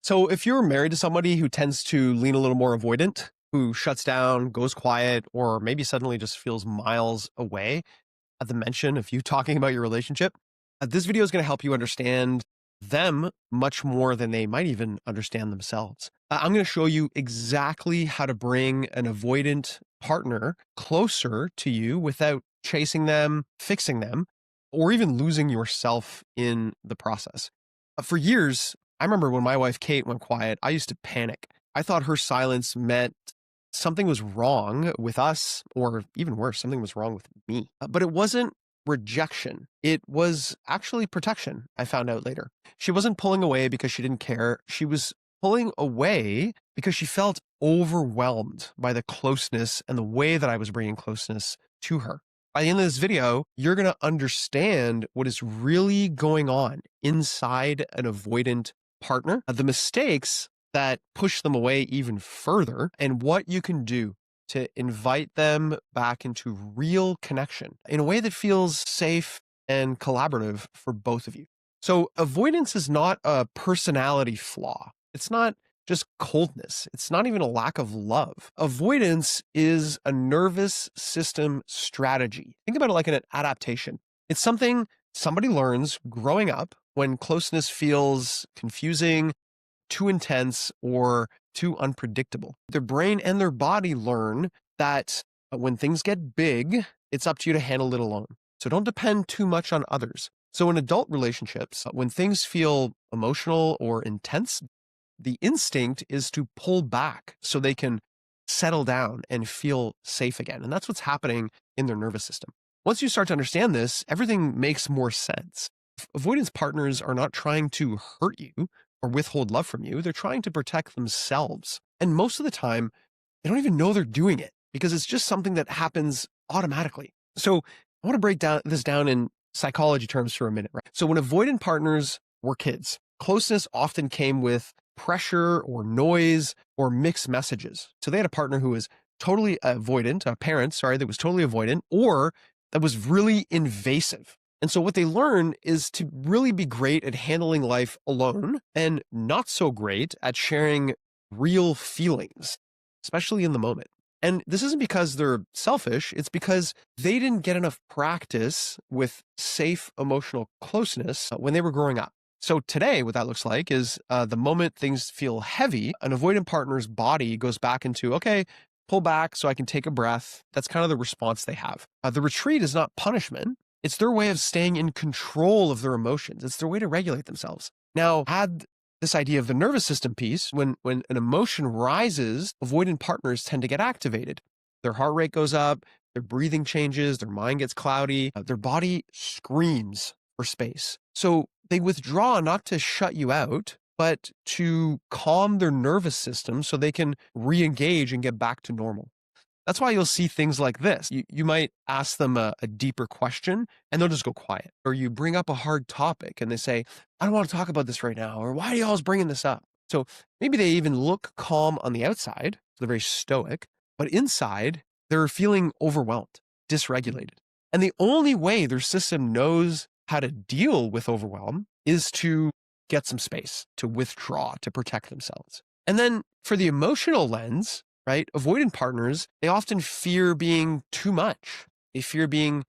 So if you're married to somebody who tends to lean a little more avoidant, who shuts down, goes quiet, or maybe suddenly just feels miles away at the mention of you talking about your relationship, this video is going to help you understand them much more than they might even understand themselves. I'm going to show you exactly how to bring an avoidant partner closer to you without chasing them, fixing them, or even losing yourself in the process. For years, I remember when my wife Kate went quiet, I used to panic. I thought her silence meant something was wrong with us, or even worse, something was wrong with me. But it wasn't rejection. It was actually protection, I found out later. She wasn't pulling away because she didn't care. She was pulling away because she felt overwhelmed by the closeness and the way that I was bringing closeness to her. By the end of this video, you're going to understand what is really going on inside an avoidant partner, the mistakes that push them away even further, and what you can do to invite them back into real connection in a way that feels safe and collaborative for both of you. So avoidance is not a personality flaw. It's not just coldness. It's not even a lack of love. Avoidance is a nervous system strategy. Think about it like an adaptation. It's something somebody learns growing up when closeness feels confusing, too intense, or too unpredictable. Their brain and their body learn that when things get big, it's up to you to handle it alone. So don't depend too much on others. So in adult relationships, when things feel emotional or intense, the instinct is to pull back so they can settle down and feel safe again. And that's what's happening in their nervous system. Once you start to understand this, everything makes more sense. Avoidance partners are not trying to hurt you or withhold love from you. They're trying to protect themselves. And most of the time, they don't even know they're doing it because it's just something that happens automatically. So I want to break this down in psychology terms for a minute. Right? So when avoidant partners were kids, closeness often came with pressure or noise or mixed messages. So they had a partner who was totally avoidant, a parent, sorry, that was totally avoidant, or that was really invasive. And so what they learn is to really be great at handling life alone and not so great at sharing real feelings, especially in the moment. And this isn't because they're selfish. It's because they didn't get enough practice with safe emotional closeness when they were growing up. So today, what that looks like is the moment things feel heavy, an avoidant partner's body goes back into, okay, pull back so I can take a breath. That's kind of the response they have. The retreat is not punishment. It's their way of staying in control of their emotions. It's their way to regulate themselves. Now, add this idea of the nervous system piece. When an emotion rises, avoidant partners tend to get activated. Their heart rate goes up, their breathing changes, their mind gets cloudy, their body screams for space. So they withdraw not to shut you out, but to calm their nervous system so they can re-engage and get back to normal. That's why you'll see things like this. You might ask them a deeper question and they'll just go quiet. Or you bring up a hard topic and they say, I don't want to talk about this right now. Or why are you always bringing this up? So maybe they even look calm on the outside. So they're very stoic, but inside they're feeling overwhelmed, dysregulated. And the only way their system knows how to deal with overwhelm is to get some space, to withdraw, to protect themselves. And then for the emotional lens, right? Avoidant partners, they often fear being too much. They fear being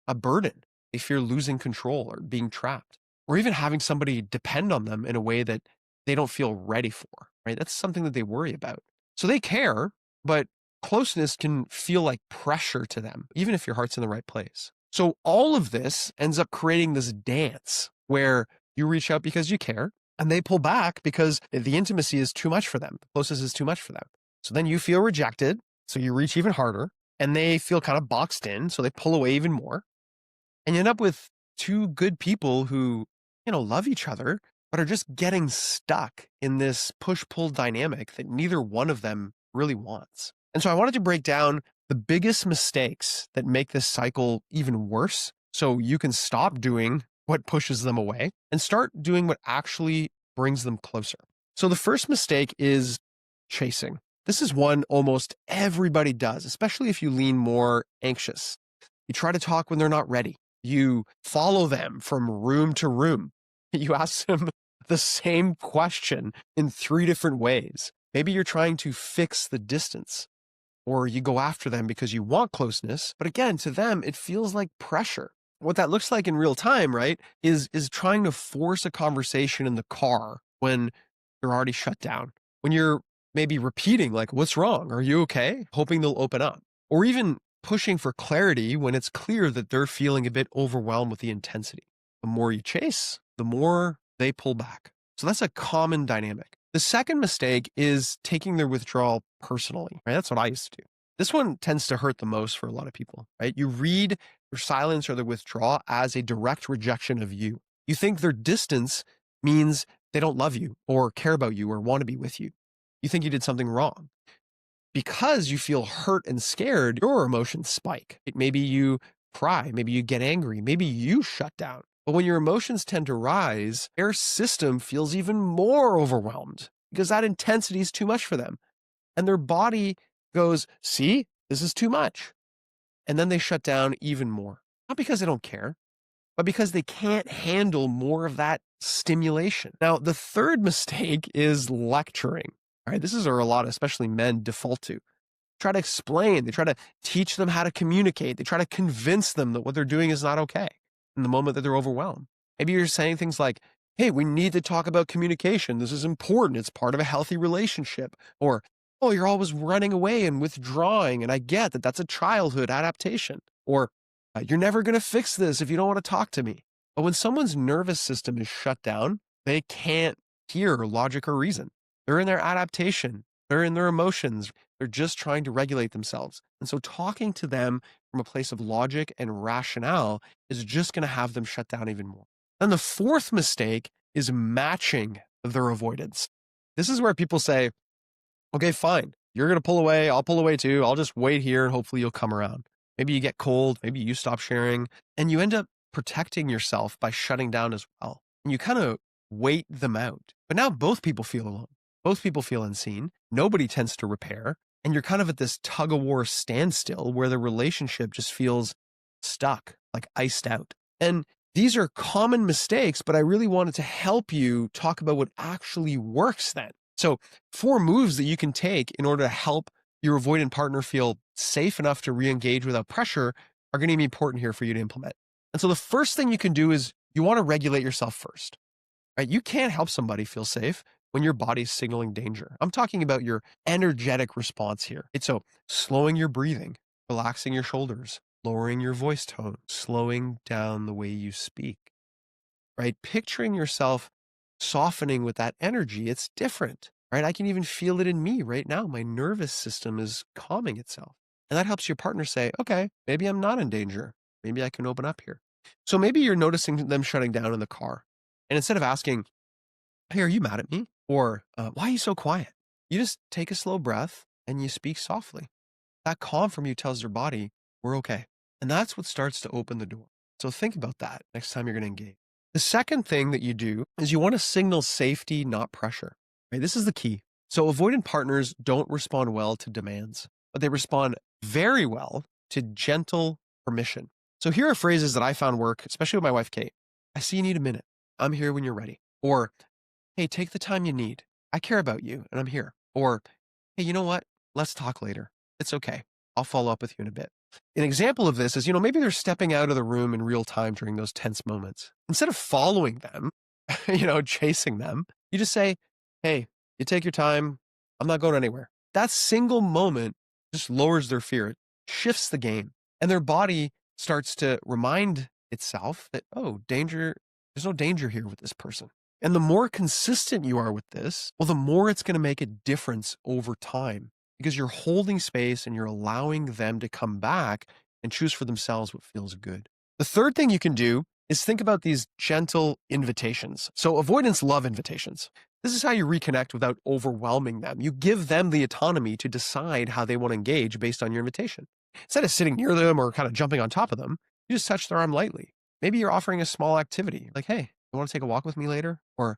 a burden. They fear losing control or being trapped, or even having somebody depend on them in a way that they don't feel ready for, right? That's something that they worry about. So they care, but closeness can feel like pressure to them, even if your heart's in the right place. So all of this ends up creating this dance where you reach out because you care and they pull back because the intimacy is too much for them. The closeness is too much for them. So then you feel rejected, so you reach even harder, and they feel kind of boxed in, so they pull away even more. And you end up with two good people who, love each other, but are just getting stuck in this push-pull dynamic that neither one of them really wants. And so I wanted to break down the biggest mistakes that make this cycle even worse so you can stop doing what pushes them away and start doing what actually brings them closer. So the first mistake is chasing. This is one almost everybody does, especially if you lean more anxious. You try to talk when they're not ready. You follow them from room to room. You ask them the same question in three different ways. Maybe you're trying to fix the distance, or you go after them because you want closeness. But again, to them, it feels like pressure. What that looks like in real time, right, is trying to force a conversation in the car when they're already shut down. When you're maybe repeating, like, what's wrong? Are you okay? Hoping they'll open up. Or even pushing for clarity when it's clear that they're feeling a bit overwhelmed with the intensity. The more you chase, the more they pull back. So that's a common dynamic. The second mistake is taking their withdrawal personally, right? That's what I used to do. This one tends to hurt the most for a lot of people, right? You read their silence or their withdrawal as a direct rejection of you. You think their distance means they don't love you or care about you or want to be with you. You think you did something wrong. Because you feel hurt and scared, your emotions spike. Maybe you cry, maybe you get angry, maybe you shut down. But when your emotions tend to rise, their system feels even more overwhelmed because that intensity is too much for them. And their body goes, see, this is too much. And then they shut down even more. Not because they don't care, but because they can't handle more of that stimulation. Now, the third mistake is lecturing. All right, this is where a lot, especially men, default to. Try to explain, they try to teach them how to communicate, they try to convince them that what they're doing is not okay in the moment that they're overwhelmed. Maybe you're saying things like, hey, we need to talk about communication. This is important. It's part of a healthy relationship. Or, oh, you're always running away and withdrawing. And I get that that's a childhood adaptation. Or, you're never going to fix this if you don't want to talk to me. But when someone's nervous system is shut down, they can't hear logic or reason. They're in their adaptation. They're in their emotions. They're just trying to regulate themselves. And so talking to them from a place of logic and rationale is just going to have them shut down even more. Then the fourth mistake is matching their avoidance. This is where people say, okay, fine. You're going to pull away. I'll pull away too. I'll just wait here and hopefully you'll come around. Maybe you get cold. Maybe you stop sharing and you end up protecting yourself by shutting down as well. And you kind of wait them out. But now both people feel alone. Both people feel unseen. Nobody tends to repair. And you're kind of at this tug of war standstill where the relationship just feels stuck, like iced out. And these are common mistakes, but I really wanted to help you talk about what actually works then. So 4 moves that you can take in order to help your avoidant partner feel safe enough to re-engage without pressure are going to be important here for you to implement. And so the first thing you can do is you want to regulate yourself first, right? You can't help somebody feel safe when your body's signaling danger. I'm talking about your energetic response here. It's so slowing your breathing, relaxing your shoulders, lowering your voice tone, slowing down the way you speak, right? Picturing yourself softening with that energy, it's different, right? I can even feel it in me right now. My nervous system is calming itself. And that helps your partner say, okay, maybe I'm not in danger. Maybe I can open up here. So maybe you're noticing them shutting down in the car. And instead of asking, hey, are you mad at me? Or why are you so quiet? You just take a slow breath and you speak softly. That calm from you tells your body, we're okay. And that's what starts to open the door. So think about that next time you're going to engage. The second thing that you do is you want to signal safety, not pressure. Right? This is the key. So avoidant partners don't respond well to demands, but they respond very well to gentle permission. So here are phrases that I found work, especially with my wife, Kate. I see you need a minute. I'm here when you're ready. Or, hey, take the time you need. I care about you and I'm here. Or, hey, you know what? Let's talk later. It's okay. I'll follow up with you in a bit. An example of this is, maybe they're stepping out of the room in real time during those tense moments. Instead of following them, chasing them, you just say, hey, you take your time. I'm not going anywhere. That single moment just lowers their fear. It shifts the game. And their body starts to remind itself that, oh, danger, there's no danger here with this person. And the more consistent you are with this, well, the more it's going to make a difference over time because you're holding space and you're allowing them to come back and choose for themselves what feels good. The third thing you can do is think about these gentle invitations. So avoidants love invitations. This is how you reconnect without overwhelming them. You give them the autonomy to decide how they want to engage based on your invitation. Instead of sitting near them or kind of jumping on top of them, you just touch their arm lightly. Maybe you're offering a small activity like, hey, you want to take a walk with me later? Or,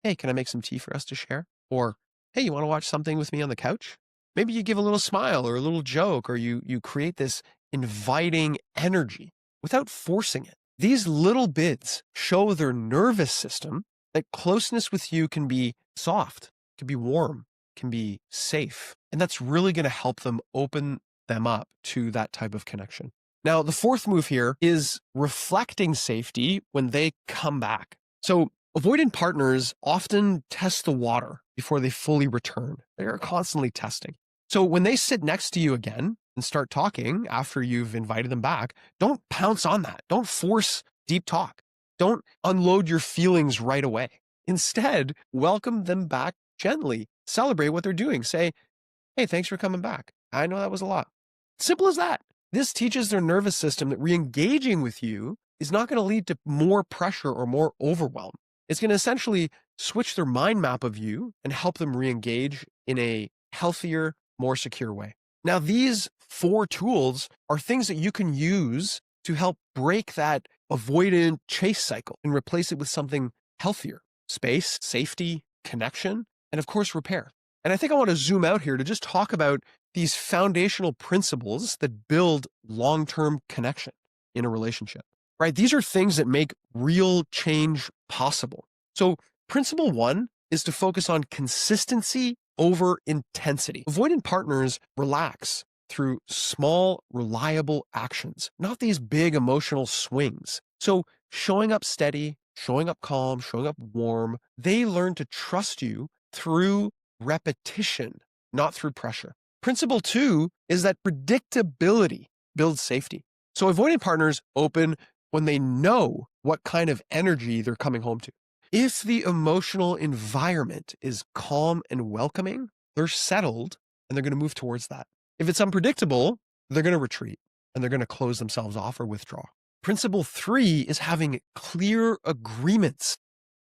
hey, can I make some tea for us to share? Or, hey, you want to watch something with me on the couch? Maybe you give a little smile or a little joke, or you create this inviting energy without forcing it. These little bits show their nervous system That closeness with you can be soft, can be warm, can be safe. And that's really going to help them open them up to that type of connection. Now, the fourth move here is reflecting safety when they come back. So, avoidant partners often test the water before they fully return. They are constantly testing. So, when they sit next to you again and start talking after you've invited them back, don't pounce on that. Don't force deep talk. Don't unload your feelings right away. Instead, welcome them back gently. Celebrate what they're doing. Say, hey, thanks for coming back. I know that was a lot. Simple as that. This teaches their nervous system that re-engaging with you is not going to lead to more pressure or more overwhelm. It's going to essentially switch their mind map of you and help them re-engage in a healthier, more secure way. Now, these four tools are things that you can use to help break that avoidant chase cycle and replace it with something healthier: space, safety, connection, and of course, repair. And I think I want to zoom out here to just talk about these foundational principles that build long-term connection in a relationship, right? These are things that make real change possible. So principle one is to focus on consistency over intensity. Avoidant partners relax through small, reliable actions, not these big emotional swings. So showing up steady, showing up calm, showing up warm, they learn to trust you through repetition, not through pressure. Principle two is that predictability builds safety. So avoidant partners open when they know what kind of energy they're coming home to. If the emotional environment is calm and welcoming, they're settled and they're going to move towards that. If it's unpredictable, they're going to retreat and they're going to close themselves off or withdraw. Principle three is having clear agreements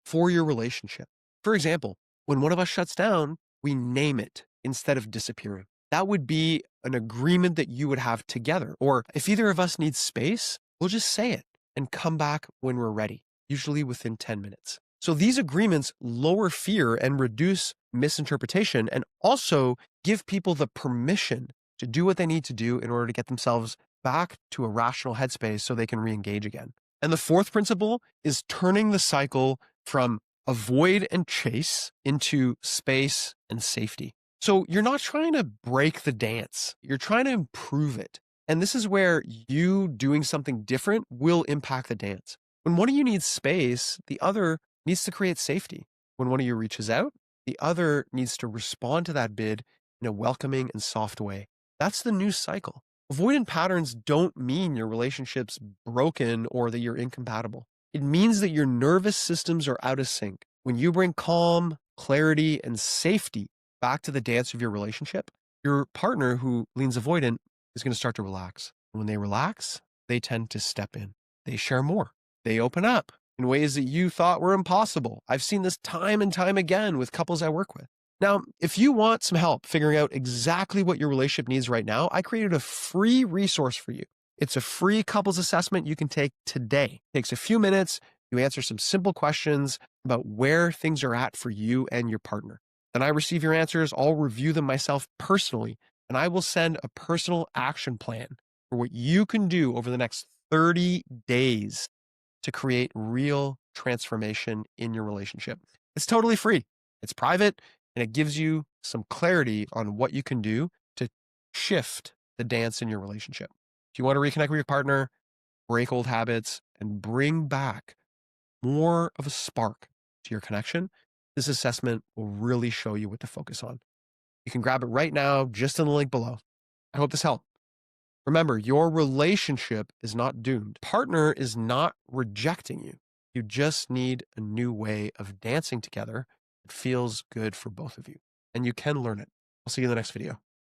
for your relationship. For example, when one of us shuts down, we name it instead of disappearing. That would be an agreement that you would have together. Or if either of us needs space, we'll just say it and come back when we're ready, usually within 10 minutes. So these agreements lower fear and reduce misinterpretation, and also give people the permission to do what they need to do in order to get themselves back to a rational headspace so they can re-engage again. And the fourth principle is turning the cycle from avoid and chase into space and safety. So you're not trying to break the dance, you're trying to improve it. And this is where you doing something different will impact the dance. When one of you needs space, the other needs to create safety. When one of you reaches out, the other needs to respond to that bid in a welcoming and soft way. That's the new cycle. Avoidant patterns don't mean your relationship's broken or that you're incompatible. It means that your nervous systems are out of sync. When you bring calm, clarity, and safety back to the dance of your relationship, your partner who leans avoidant is going to start to relax. And when they relax, they tend to step in. They share more. They open up in ways that you thought were impossible. I've seen this time and time again with couples I work with. Now, if you want some help figuring out exactly what your relationship needs right now, I created a free resource for you. It's a free couples assessment you can take today. It takes a few minutes. You answer some simple questions about where things are at for you and your partner. Then I receive your answers. I'll review them myself personally, and I will send a personal action plan for what you can do over the next 30 days to create real transformation in your relationship. It's totally free. It's private, and it gives you some clarity on what you can do to shift the dance in your relationship. If you want to reconnect with your partner, break old habits, and bring back more of a spark to your connection, this assessment will really show you what to focus on. You can grab it right now, just in the link below. I hope this helped. Remember, your relationship is not doomed. Partner is not rejecting you. You just need a new way of dancing together that feels good for both of you. And you can learn it. I'll see you in the next video.